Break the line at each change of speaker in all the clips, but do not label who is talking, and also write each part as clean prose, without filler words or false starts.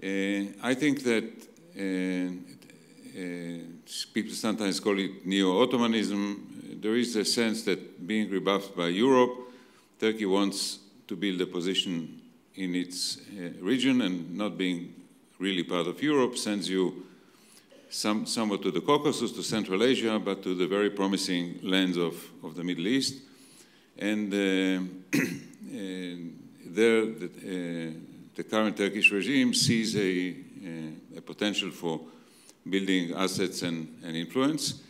I think that people sometimes call it neo-Ottomanism. There is a sense that being rebuffed by Europe, Turkey wants to build a position in its region, and not being really part of Europe sends you somewhat to the Caucasus, to Central Asia, but to the very promising lands of the Middle East. And there, the current Turkish regime sees a potential for building assets and influence.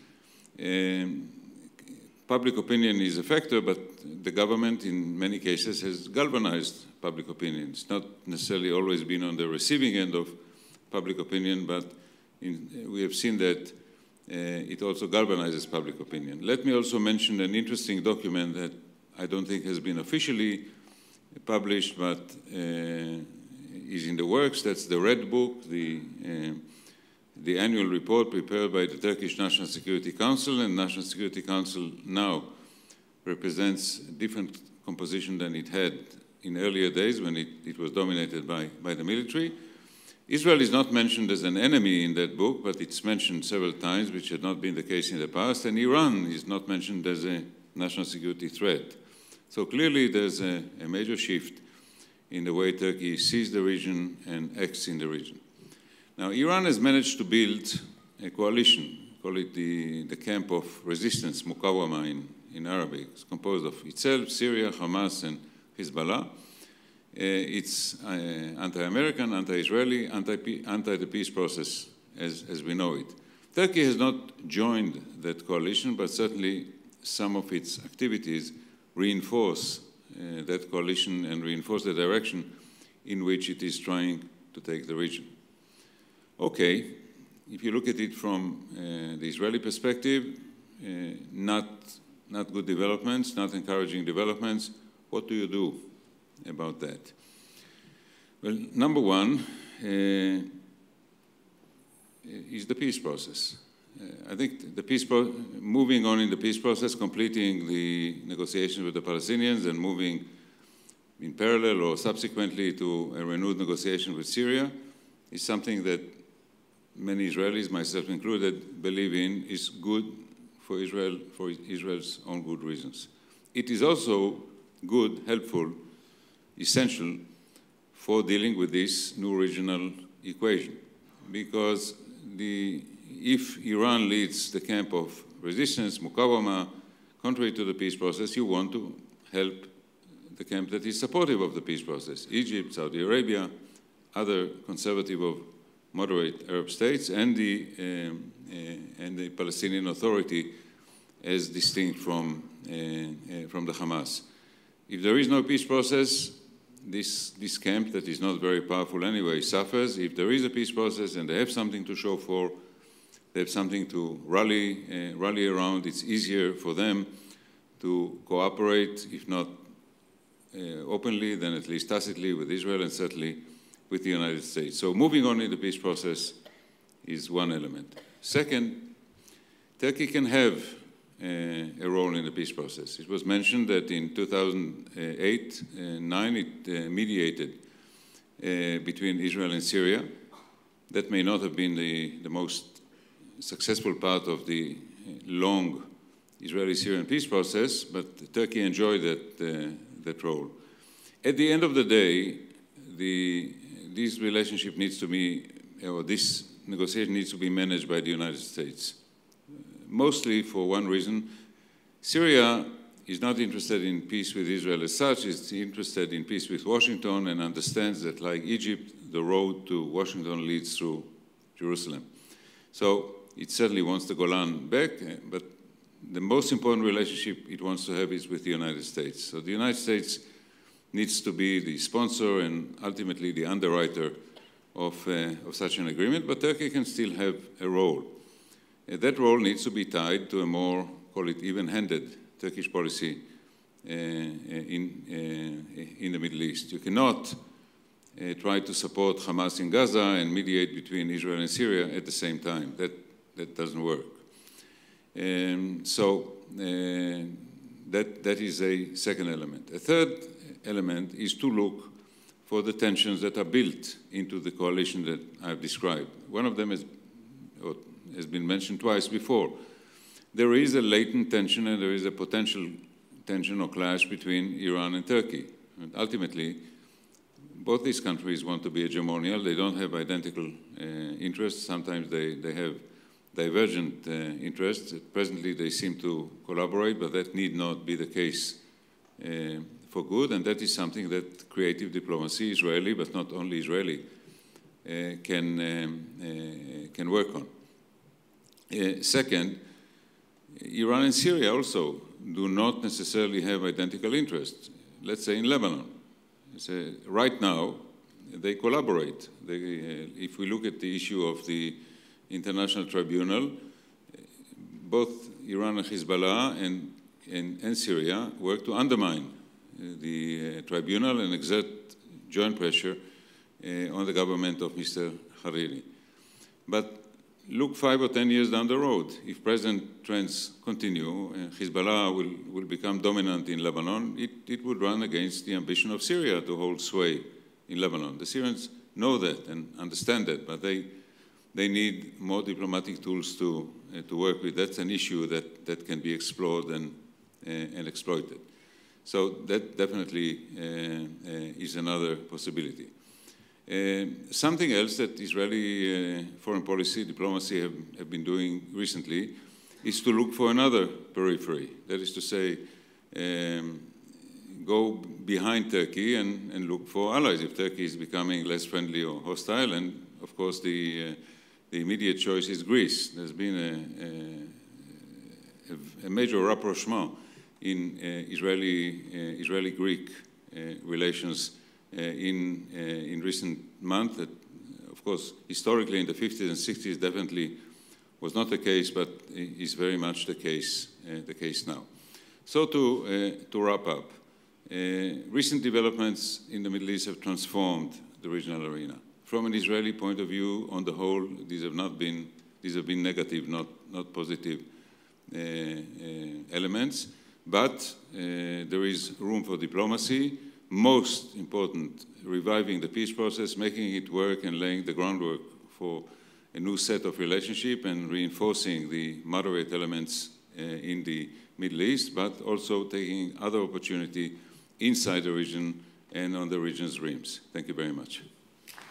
Public opinion is a factor, but the government in many cases has galvanized public opinion. It's not necessarily always been on the receiving end of public opinion, but we have seen that it also galvanizes public opinion. Let me also mention an interesting document that I don't think has been officially published, but is in the works. That's the Red Book, the annual report prepared by the Turkish National Security Council, and National Security Council now represents a different composition than it had in earlier days when it was dominated by the military. Israel is not mentioned as an enemy in that book, but it's mentioned several times, which had not been the case in the past, and Iran is not mentioned as a national security threat. So clearly there's a major shift in the way Turkey sees the region and acts in the region. Now, Iran has managed to build a coalition, call it the camp of resistance, Muqawama in Arabic. It's composed of itself, Syria, Hamas, and Hezbollah. It's anti-American, anti-Israeli, anti-the peace process as we know it. Turkey has not joined that coalition, but certainly some of its activities reinforce that coalition and reinforce the direction in which it is trying to take the region. Okay, if you look at it from the Israeli perspective, not good developments, not encouraging developments. What do you do about that? Well, number one is the peace process. I think the moving on in the peace process, completing the negotiations with the Palestinians and moving in parallel or subsequently to a renewed negotiation with Syria is something that many Israelis, myself included, believe in is good for Israel, for Israel's own good reasons. It is also good, helpful, essential for dealing with this new regional equation, because if Iran leads the camp of resistance, Muqawama, contrary to the peace process, you want to help the camp that is supportive of the peace process. Egypt, Saudi Arabia, other conservative or moderate Arab states, and the Palestinian Authority as distinct from the Hamas. If there is no peace process, this camp that is not very powerful anyway suffers. If there is a peace process and they have something to show for, they have something to rally around, it's easier for them to cooperate, if not openly, then at least tacitly with Israel and certainly with the United States. So moving on in the peace process is one element. Second, Turkey can have a role in the peace process. It was mentioned that in 2008-9 it mediated between Israel and Syria. That may not have been the most successful part of the long Israeli-Syrian peace process, but Turkey enjoyed that role. At the end of the day, this relationship needs to be, or this negotiation needs to be managed by the United States. Mostly for one reason. Syria is not interested in peace with Israel as such, it's interested in peace with Washington and understands that, like Egypt, the road to Washington leads through Jerusalem. So it certainly wants the Golan back, but the most important relationship it wants to have is with the United States. So the United States needs to be the sponsor and ultimately the underwriter of such an agreement, but Turkey can still have a role. That role needs to be tied to a more, call it, even-handed Turkish policy in the Middle East. You cannot try to support Hamas in Gaza and mediate between Israel and Syria at the same time. That doesn't work. That is a second element. A third element is to look for the tensions that are built into the coalition that I've described. One of them has been mentioned twice before. There is a latent tension and there is a potential tension or clash between Iran and Turkey. And ultimately, both these countries want to be hegemonial. They don't have identical interests. Sometimes they have divergent interests. Presently, they seem to collaborate, but that need not be the case for good, and that is something that creative diplomacy, Israeli, but not only Israeli, can work on. Second, Iran and Syria also do not necessarily have identical interests. Let's say in Lebanon. Right now, they collaborate. If we look at the issue of the International Tribunal, both Iran and Hezbollah and Syria work to undermine the tribunal and exert joint pressure on the government of Mr. Hariri. But look 5 or 10 years down the road. If present trends continue, Hezbollah will become dominant in Lebanon, it would run against the ambition of Syria to hold sway in Lebanon. The Syrians know that and understand that, but they need more diplomatic tools to work with. That's an issue that can be explored and exploited. So that definitely is another possibility. Something else that Israeli foreign policy, diplomacy have been doing recently is to look for another periphery. That is to say, go behind Turkey and look for allies if Turkey is becoming less friendly or hostile. And of course, the immediate choice is Greece. There's been a major rapprochement in Israeli-Greek relations in recent months. That, of course, historically in the 50s and 60s definitely was not the case, but is very much the case now. So to wrap up, recent developments in the Middle East have transformed the regional arena. From an Israeli point of view, on the whole, these have been negative, not positive elements. But there is room for diplomacy. Most important, reviving the peace process, making it work and laying the groundwork for a new set of relationship and reinforcing the moderate elements in the Middle East, but also taking other opportunity inside the region and on the region's rims. Thank you very much.